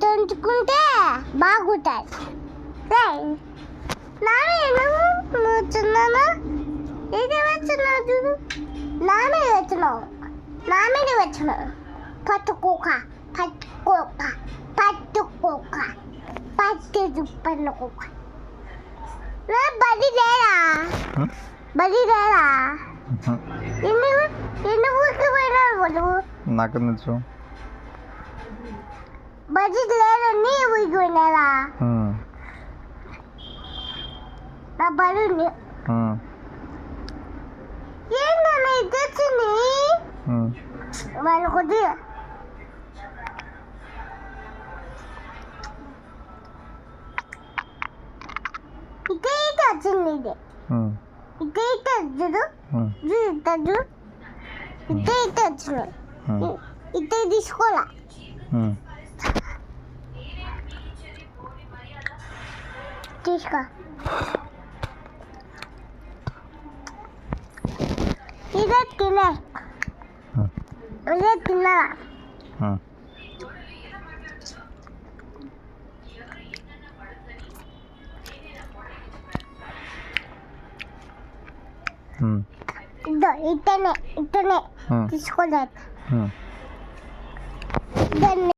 దంచుకుంటే బాగుంటాయి. నాన్న ఇది వచ్చినావు చూడు, నా మీద వచ్చినావు, నా మీద వచ్చినావు. పట్టుకోక పట్టుకోక పట్టుకోక పట్టి పట్టుకోక. నా బడి లేరా, బడి లేరా? ఎన్ని ఊరికి పోయినావు? నాకు తెలుసు బడి లేరు, నీ ఊరికి పోయినారా? నా బడి ఏంటన్నా ఇది వచ్చింది వాళ్ళ కొద్దిగా. ఇదే వచ్చింది, ఇది ఇదే చూడు, చూడు ఇదే వచ్చినాయి. ఇదే తీసుకోవాలా? తీసుకో. ఇదే తినే, ఇదే తిన్నారా? ఇతనే తీసుకోలేదు.